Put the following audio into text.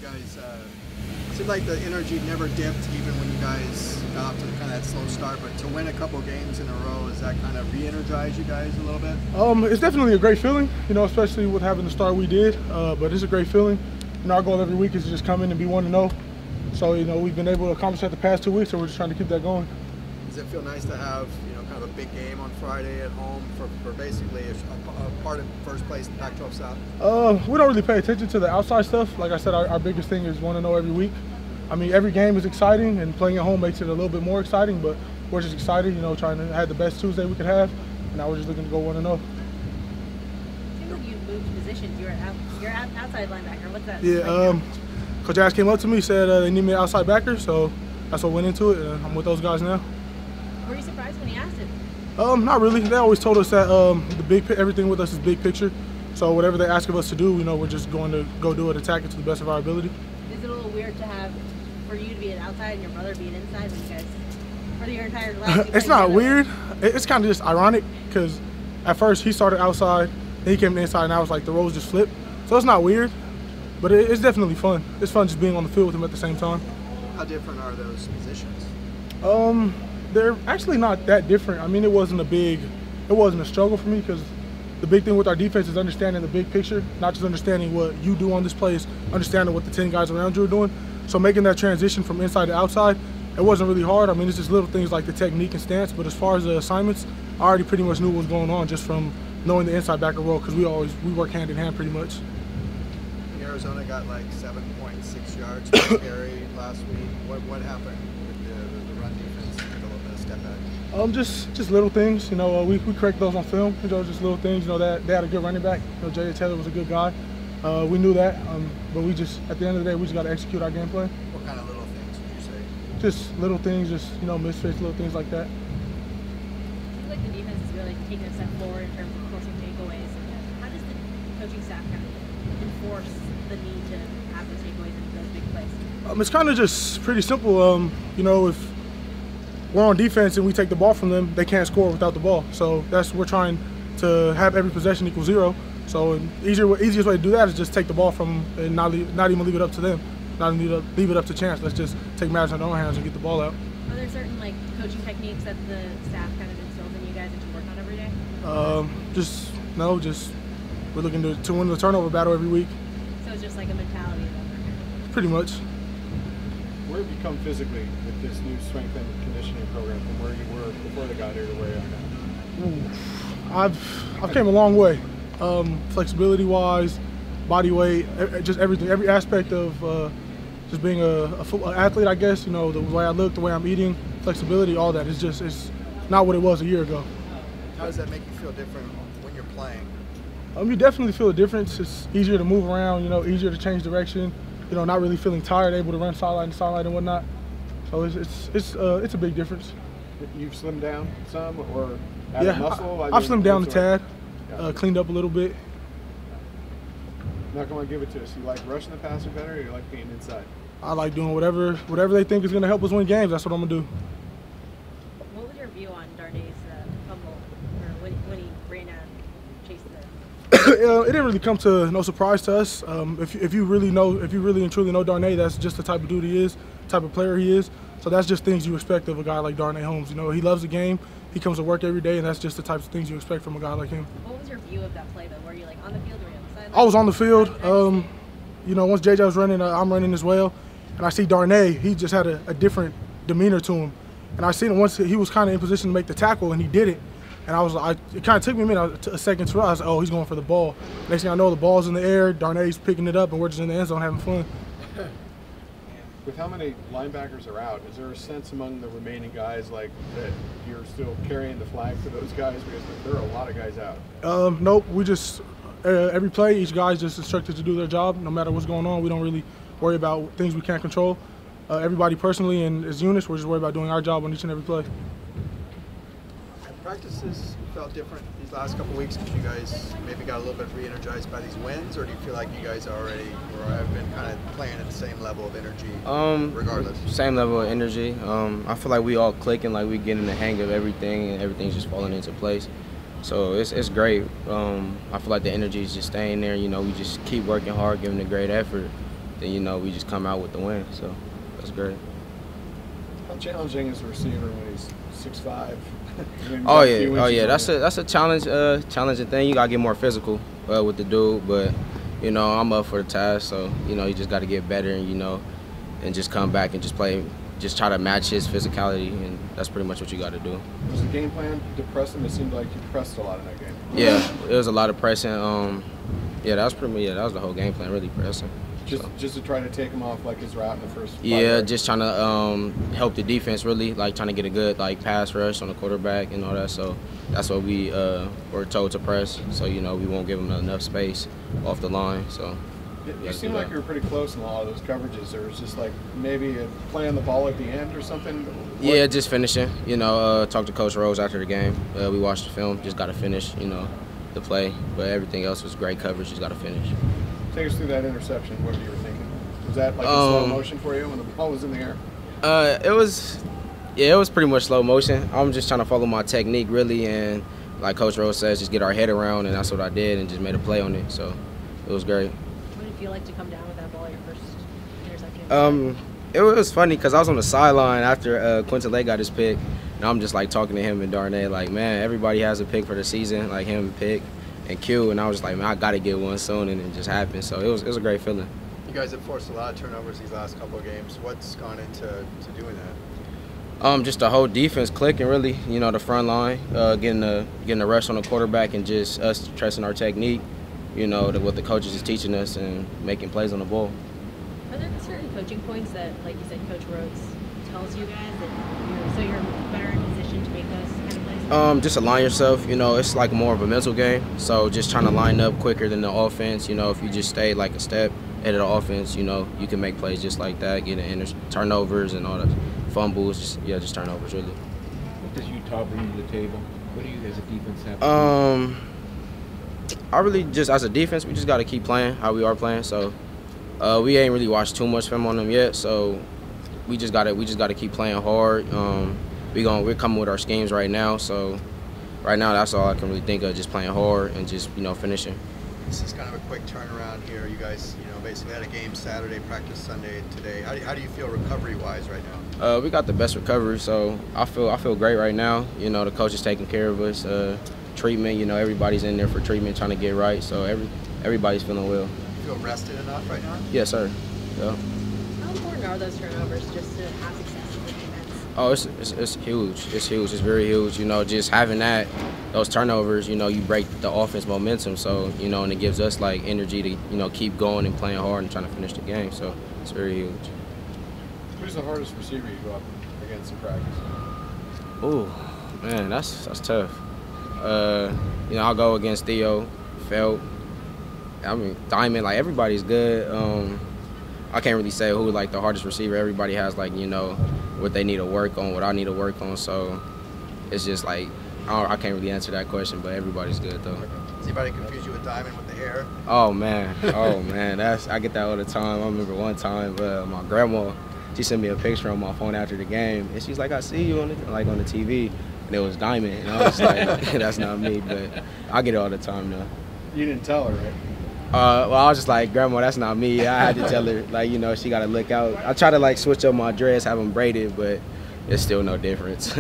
guys, seemed like the energy never dipped even when you guys got off to kind of that slow start, but to win a couple games in a row, does that kind of re-energize you guys a little bit? It's definitely a great feeling, especially with having the start we did, but it's a great feeling. Our goal every week is to just come in and be 1-0. So, we've been able to accomplish that the past 2 weeks, so we're just trying to keep that going. Does it feel nice to have, kind of a big game on Friday at home for basically a part of first place in the Pac-12 South? We don't really pay attention to the outside stuff. Like I said, our biggest thing is 1-0 every week. I mean, every game is exciting, and playing at home makes it a little bit more exciting, but we're just excited, trying to have the best Tuesday we could have, and now we're just looking to go 1-0. It seems like you moved positions. You're outside linebacker. What's that? Yeah, Coach Ash came up to me, said they need me an outside backer, so that's what went into it, and I'm with those guys now. Were you surprised when he asked it? Not really. They always told us that everything with us is big picture. So whatever they ask of us to do, we're just going to go do it, attack it to the best of our ability. Is it a little weird for you to be an outside and your brother be an inside when you guys, for your entire life? It's not weird. It's kind of just ironic because at first he started outside, then he came to inside, and I was like the roles just flipped. So it's not weird, but it's definitely fun. It's fun just being on the field with him at the same time. How different are those positions? They're actually not that different. I mean, it wasn't a struggle for me because the big thing with our defense is understanding the big picture, not just understanding what you do on this play, is understanding what the 10 guys around you are doing. So making that transition from inside to outside, it wasn't really hard. I mean, it's just little things like the technique and stance, but as far as the assignments, I already pretty much knew what was going on just from knowing the inside backer role because we work hand in hand pretty much. Arizona got like 7.6 yards per carry last week. What happened with the run defense? Took a little bit of step back. Just little things. We correct those on film. Just little things. They had a good running back. Jay Taylor was a good guy. We knew that, but we just at the end of the day we just got to execute our game plan. What kind of little things would you say? Just little things, just misfits, little things like that. I feel like the defense is really taking a step forward in terms of forcing takeaways. How does the coaching staff kind of enforce the need to have those takeaways in those big plays? It's kind of just pretty simple. If we're on defense and we take the ball from them, they can't score without the ball. So we're trying to have every possession equal 0. So easiest way to do that is just take the ball from them and not even leave it up to them, not even leave it up to chance. Let's just take matters in our own hands and get the ball out. Are there certain coaching techniques that the staff kind of instills in you guys that you work on every day? We're looking to win the turnover battle every week. So it's just like a mentality of pretty much. Where have you come physically with this new strength and conditioning program from where you were before they got here to where you are now? I've came a long way. Flexibility wise, body weight, just everything, every aspect of just being an athlete, I guess. The way I look, the way I'm eating, flexibility, all that. It's not what it was a year ago. How does that make you feel different when you're playing? You definitely feel a difference. It's easier to move around, easier to change direction. Not really feeling tired, able to run sideline to sideline and whatnot. So it's a big difference. You've slimmed down some or added muscle? I've slimmed down a tad, cleaned up a little bit. Not going to give it to us. You like rushing the passer better, or you like being inside? I like doing whatever they think is going to help us win games. That's what I'm going to do. What was your view on Darnay's fumble, or when he ran out and chased the? It didn't really come to no surprise to us. If you really and truly know Darnay, that's just the type of dude he is, type of player he is. So that's just things you expect of a guy like Darnay Holmes. He loves the game. He comes to work every day, and that's just the types of things you expect from a guy like him. What was your view of that play, though? Were you on the field or were you on the sideline? I was on the field. Once JJ was running, I'm running as well, and I see Darnay. He just had a different demeanor to him, and I seen him once he was kind of in position to make the tackle, and he did it. And it kind of took me a second to realize, oh, he's going for the ball. Next thing I know, the ball's in the air, Darnay's picking it up, and we're just in the end zone having fun. With how many linebackers are out, is there a sense among the remaining guys that you're still carrying the flag for those guys? Because there are a lot of guys out. Nope. We just every play, each guy's just instructed to do their job. No matter what's going on, we don't really worry about things we can't control. Everybody personally and as units, we're just worried about doing our job on each and every play. Practices felt different these last couple weeks because you guys maybe got a little bit re-energized by these wins, or do you feel like you guys already or have been kind of playing at the same level of energy regardless? Same level of energy. I feel like we all clicking, like we getting the hang of everything, and everything's just falling into place. So it's great. I feel like the energy is just staying there. We just keep working hard, giving a great effort. then you know we just come out with the win. So that's great. How challenging is the receiver when he's 6'5"? Oh yeah. That's a challenge, challenging thing. You gotta get more physical with the dude, but you know I'm up for the task. So you know you just got to get better, and you know, and just come back and just play, just try to match his physicality, and that's pretty much what you got to do. Was the game plan to press him? It seemed like you pressed a lot in that game. Yeah, it was a lot of pressing. Yeah, that was pretty much, that was the whole game plan, really pressing. Just to try to take him off like his route in the first 5 Yeah, yards. just trying to help the defense, really, like trying to get a good like pass rush on the quarterback and all that. So that's what we were told to press. So you know we won't give him enough space off the line. So you seemed like you were pretty close in a lot of those coverages. There was just like maybe a play on the ball at the end or something. Yeah, just finishing. You know, talked to Coach Rose after the game. We watched the film. Just got to finish. You know, the play. But everything else was great coverage. Just got to finish. Take us through that interception. What you were thinking? Was that like in slow motion for you when the ball was in the air? It was pretty much slow motion. I'm just trying to follow my technique really, and like Coach Rose says, just get our head around, and that's what I did, and just made a play on it. So it was great. What did it feel like to come down with that ball your first interception? It was funny because I was on the sideline after Quinton Lake got his pick, and I'm just like talking to him and Darnay like, man, everybody has a pick for the season, like him pick and Q, and I was just like, man, I got to get one soon, and it just happened. So it was a great feeling. You guys have forced a lot of turnovers these last couple of games. What's gone into doing that? Just the whole defense clicking, really. You know, the front line, getting the rush on the quarterback, and just us trusting our technique. You know, what the coaches is teaching us and making plays on the ball. Are there certain coaching points that, like you said, Coach Rhodes tells you guys that you're better in position to make those kind of plays? Just align yourself. You know, it's like more of a mental game. So just trying to line up quicker than the offense. You know, if you just stay like a step ahead of the offense, you know, you can make plays just like that, getting turnovers and all the fumbles. Just turnovers, really. What does Utah bring to the table? What do you as a defense have to do? I really just, as a defense, we just got to keep playing how we are playing. So we ain't really watched too much film on them yet. So we just gotta keep playing hard. We're coming with our schemes right now. So right now, that's all I can really think of, just playing hard and just finishing. This is kind of a quick turnaround here. You guys, basically had a game Saturday, practice Sunday, today. How do you feel recovery-wise right now? We got the best recovery, so I feel great right now. You know, the coach is taking care of us. Treatment, everybody's in there for treatment, trying to get right. So everybody's feeling well. You feel rested enough right now? Yes, sir. Yeah. How important are those turnovers just to have success in the defense? Oh, it's huge. It's huge. It's very huge. Just having those turnovers, you break the offense momentum. So, and it gives us like energy to, keep going and playing hard and trying to finish the game. So it's very huge. Who's the hardest receiver you go up against in practice? Oh, man, that's tough. I'll go against Theo, Felt. I mean, Diamond. Like everybody's good. I can't really say who like the hardest receiver. Everybody has like what they need to work on, what I need to work on. So it's just like I can't really answer that question, but everybody's good though. Does anybody confuse you with Diamond with the hair? Oh man, I get that all the time. I remember one time my grandma, she sent me a picture on my phone after the game, and she's like, "I see you on the TV," and it was Diamond, and I was like, "That's not me," but I get it all the time though. You didn't tell her, right? Well, I was just like, Grandma, that's not me. I had to tell her, she got to look out. I try to switch up my dress, have them braided, but it's still no difference.